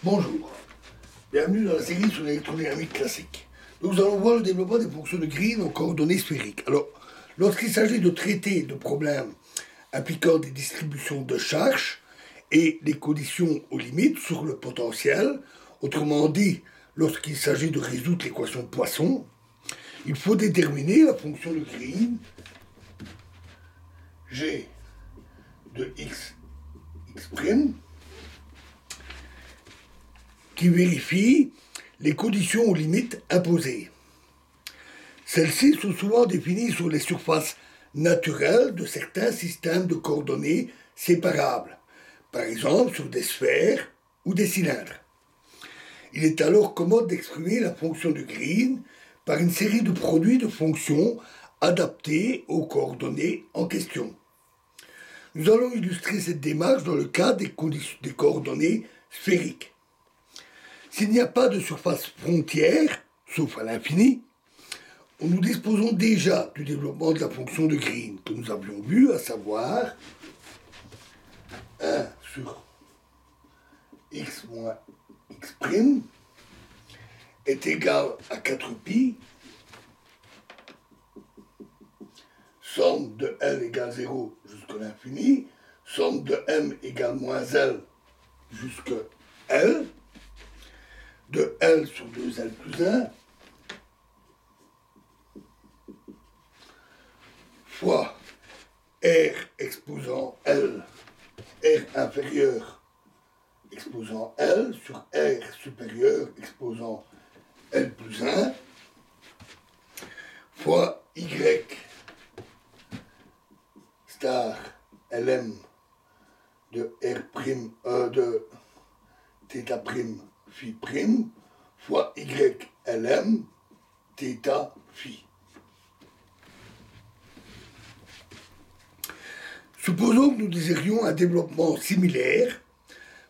Bonjour, bienvenue dans la série sur l'électrodynamique classique. Nous allons voir le développement des fonctions de Green en coordonnées sphériques. Alors, lorsqu'il s'agit de traiter de problèmes impliquant des distributions de charges et des conditions aux limites sur le potentiel, autrement dit, lorsqu'il s'agit de résoudre l'équation de Poisson, il faut déterminer la fonction de Green g de x prime qui vérifie les conditions aux limites imposées. Celles-ci sont souvent définies sur les surfaces naturelles de certains systèmes de coordonnées séparables, par exemple sur des sphères ou des cylindres. Il est alors commode d'exprimer la fonction de Green par une série de produits de fonctions adaptés aux coordonnées en question. Nous allons illustrer cette démarche dans le cas des coordonnées sphériques. S'il n'y a pas de surface frontière, sauf à l'infini, nous disposons déjà du développement de la fonction de Green que nous avions vu, à savoir 1 sur x moins x' est égal à 4pi, somme de L égale 0 jusqu'à l'infini, somme de M égale moins L jusqu'à L, de L sur 2L plus 1, fois R exposant L, R inférieur exposant L sur R supérieur exposant L plus 1, fois Y star Lm de R', de θ' phi prime, fois Y Lm θ phi. Supposons que nous désirions un développement similaire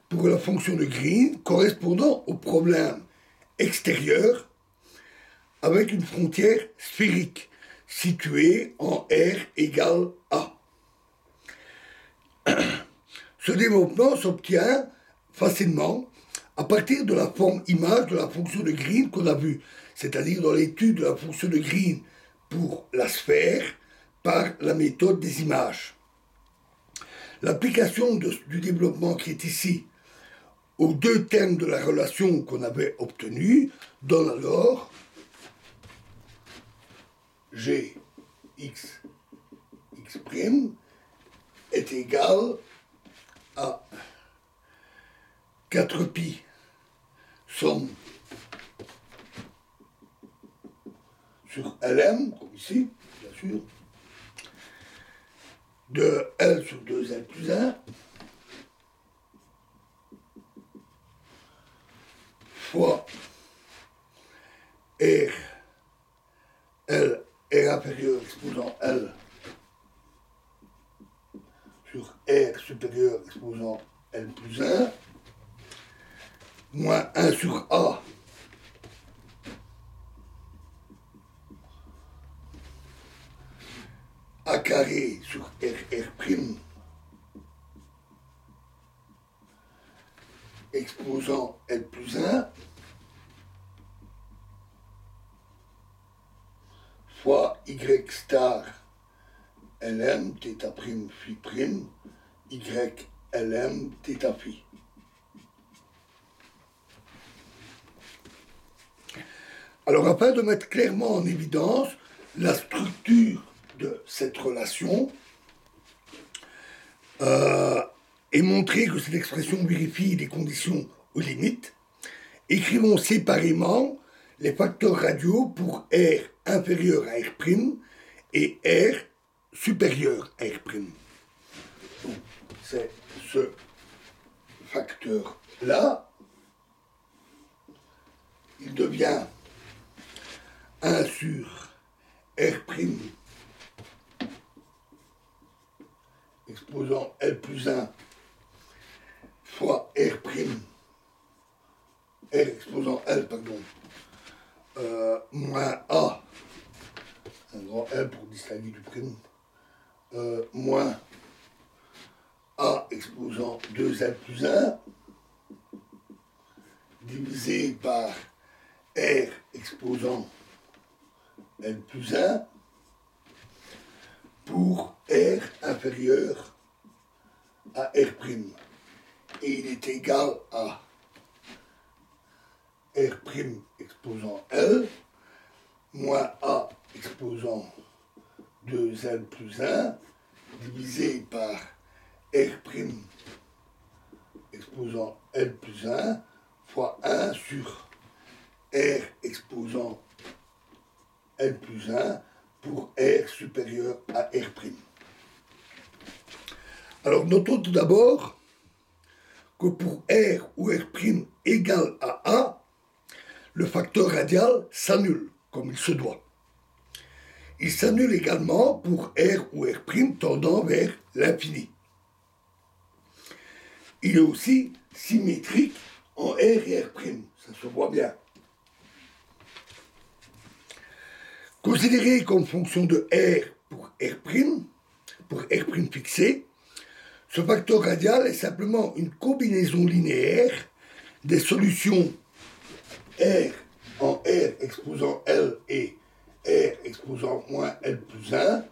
pour la fonction de Green correspondant au problème extérieur avec une frontière sphérique située en R égale A. Ce développement s'obtient facilement à partir de la forme image de la fonction de Green qu'on a vue, c'est-à-dire dans l'étude de la fonction de Green pour la sphère par la méthode des images. L'application du développement qui est ici aux deux termes de la relation qu'on avait obtenue donne alors g x est égal à 4pi somme sur Lm, comme ici, bien sûr, de L sur 2L plus 1, fois R, L, R inférieur exposant L, sur R supérieur exposant L plus 1, moins 1 sur A, A carré sur R', exposant L plus 1, fois Y star Lm θ' phi prime, Y Lm θ phi. Alors afin de mettre clairement en évidence la structure de cette relation et montrer que cette expression vérifie les conditions aux limites, écrivons séparément les facteurs radiaux pour R inférieur à R' et R supérieur à R'. C'est ce facteur-là, il devient 1 sur R' exposant L plus 1 fois R', R exposant L, pardon, moins A, un grand L pour distinguer du prime, moins A exposant 2L plus 1, divisé par R exposant L plus 1 pour R inférieur à R'. Et il est égal à R' exposant L moins A exposant 2L plus 1 divisé par R' exposant L plus 1 fois 1 sur R exposant L plus 1 pour R supérieur à R'. Alors notons tout d'abord que pour R où R' égale à A, le facteur radial s'annule, comme il se doit. Il s'annule également pour R ou R' tendant vers l'infini. Il est aussi symétrique en R et R', ça se voit bien. Considéré comme fonction de R pour R' fixé, ce facteur radial est simplement une combinaison linéaire des solutions R en R exposant L et R exposant moins L plus 1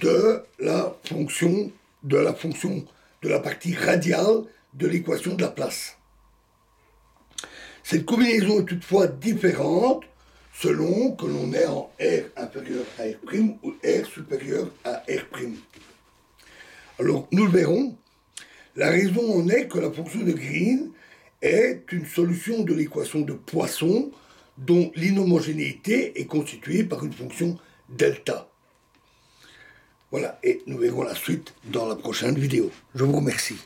de la fonction de la partie radiale de l'équation de Laplace. Cette combinaison est toutefois différente selon que l'on est en R inférieur à R' ou R supérieur à R'. Alors, nous le verrons, la raison en est que la fonction de Green est une solution de l'équation de Poisson dont l'inhomogénéité est constituée par une fonction delta. Voilà, et nous verrons la suite dans la prochaine vidéo. Je vous remercie.